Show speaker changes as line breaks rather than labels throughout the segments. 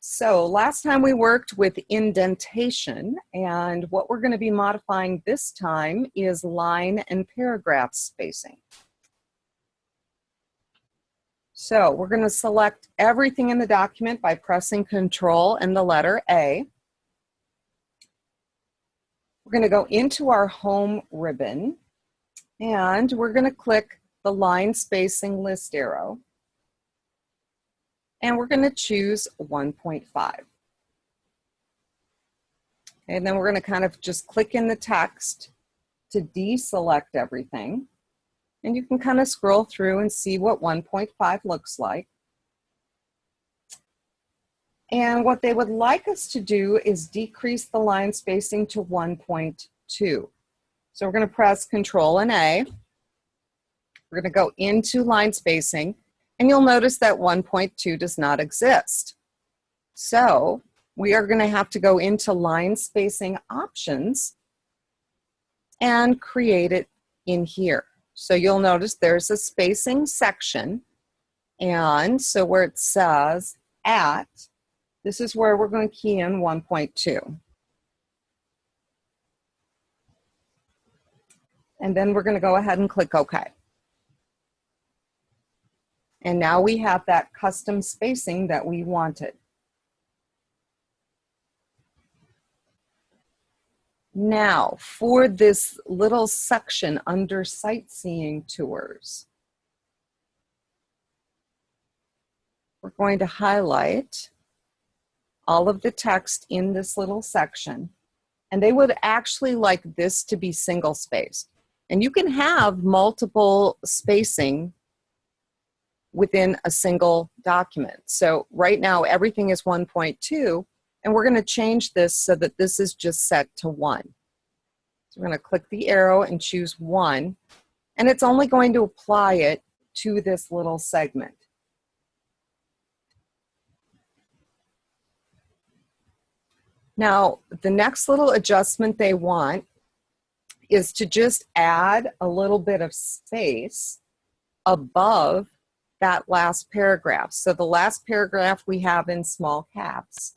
So last time we worked with indentation, and what we're going to be modifying this time is line and paragraph spacing. So we're going to select everything in the document by pressing Control and the letter A. We're going to go into our home ribbon, and we're going to click the line spacing list arrow. And we're going to choose 1.5. And then we're going to kind of just click in the text to deselect everything. And you can kind of scroll through and see what 1.5 looks like. And what they would like us to do is decrease the line spacing to 1.2. So we're going to press Control and A. We're going to go into line spacing. And you'll notice that 1.2 does not exist. So we are going to have to go into line spacing options and create it in here. So you'll notice there's a spacing section. And so where it says at, this is where we're going to key in 1.2. And then we're going to go ahead and click OK. And now we have that custom spacing that we wanted. Now, for this little section under sightseeing tours, we're going to highlight all of the text in this little section. And they would actually like this to be single spaced. And you can have multiple spacing within a single document. So right now everything is 1.2, and we're going to change this so that this is just set to 1. So we're going to click the arrow and choose 1, and it's only going to apply it to this little segment. Now, the next little adjustment they want is to just add a little bit of space above that last paragraph. So the last paragraph we have in small caps.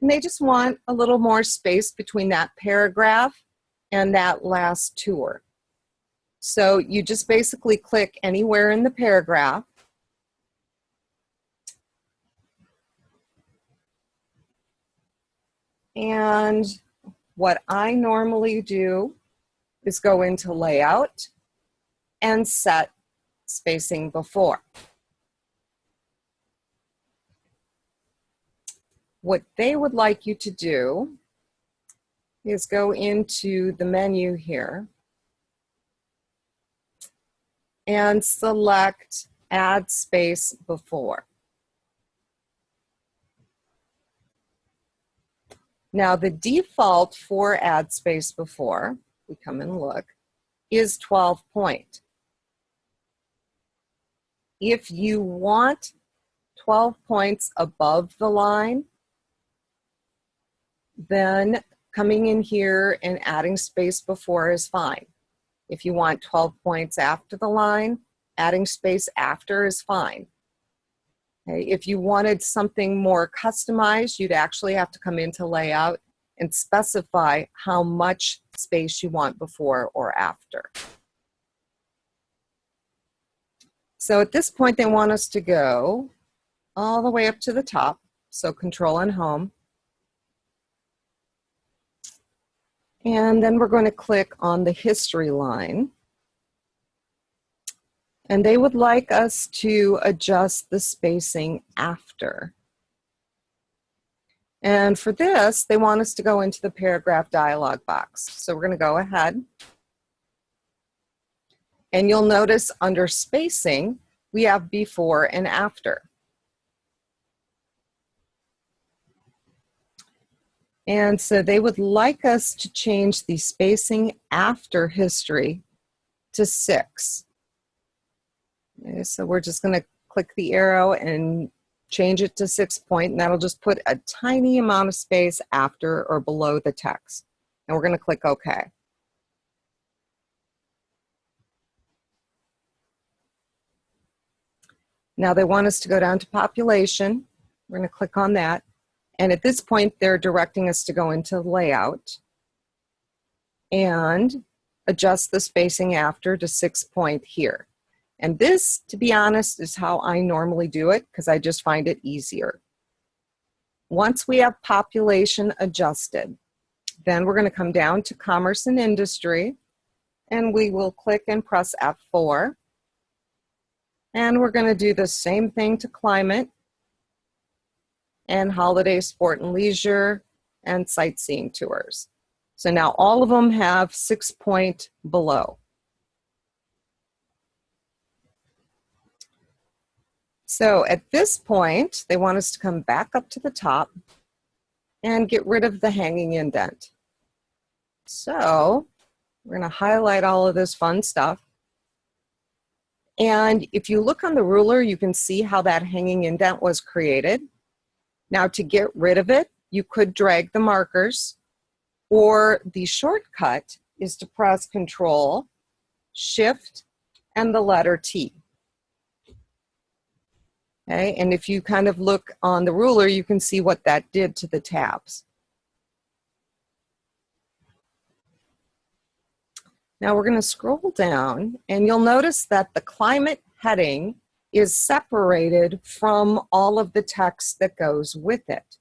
And they just want a little more space between that paragraph and that last tour. So you just basically click anywhere in the paragraph. And what I normally do is go into layout and set spacing before. What they would like you to do is go into the menu here and select Add Space Before. Now, the default for Add Space Before, we come and look, is 12 point. If you want 12 points above the line, then coming in here and adding space before is fine. If you want 12 points after the line, adding space after is fine. Okay. If you wanted something more customized, you'd actually have to come into layout and specify how much space you want before or after. So at this point, they want us to go all the way up to the top. So Control and Home. And then we're going to click on the history line. And they would like us to adjust the spacing after. And for this, they want us to go into the paragraph dialog box. So we're going to go ahead. And you'll notice under spacing, we have before and after. And so they would like us to change the spacing after history to 6. Okay, so we're just going to click the arrow and change it to 6 point, and that'll just put a tiny amount of space after or below the text. And we're going to click OK. Now they want us to go down to population. We're going to click on that. And at this point, they're directing us to go into layout and adjust the spacing after to 6 point here. And this, to be honest, is how I normally do it because I just find it easier. Once we have population adjusted, then we're going to come down to commerce and industry, and we will click and press F4. And we're going to do the same thing to climate and holiday, sport and leisure, and sightseeing tours. So now all of them have 6 point below. So at this point, they want us to come back up to the top and get rid of the hanging indent. So we're going to highlight all of this fun stuff. And if you look on the ruler, you can see how that hanging indent was created. Now to get rid of it, you could drag the markers, or the shortcut is to press Control, Shift, and the letter T. Okay, and if you kind of look on the ruler, you can see what that did to the tabs. Now we're going to scroll down, and you'll notice that the climate heading is separated from all of the text that goes with it.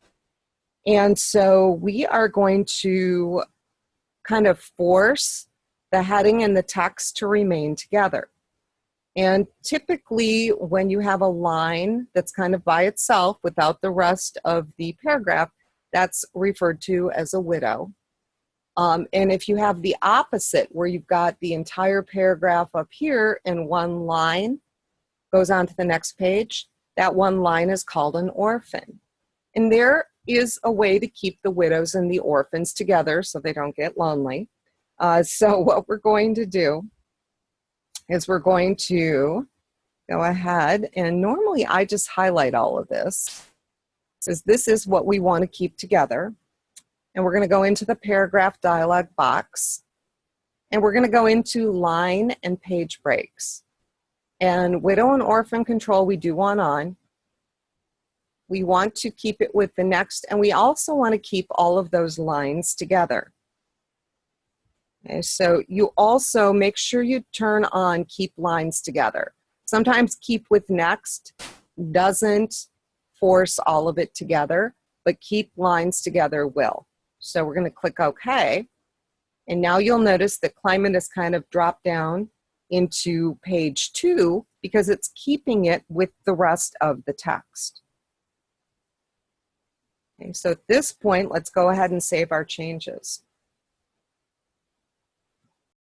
And so we are going to kind of force the heading and the text to remain together. And typically when you have a line that's kind of by itself without the rest of the paragraph, that's referred to as a widow. And if you have the opposite, where you've got the entire paragraph up here and one line goes on to the next page, that one line is called an orphan. And there is a way to keep the widows and the orphans together so they don't get lonely. So what we're going to do is we're going to go ahead, and normally I just highlight all of this, because this is what we want to keep together. And we're going to go into the paragraph dialog box, and we're going to go into line and page breaks. And widow and orphan control we do want on. We want to keep it with the next, and we also want to keep all of those lines together. Okay, so you also make sure you turn on keep lines together. Sometimes keep with next doesn't force all of it together, but keep lines together will. So we're going to click OK. And now you'll notice that climate has kind of dropped down into page 2 because it's keeping it with the rest of the text. Okay, so at this point, let's go ahead and save our changes.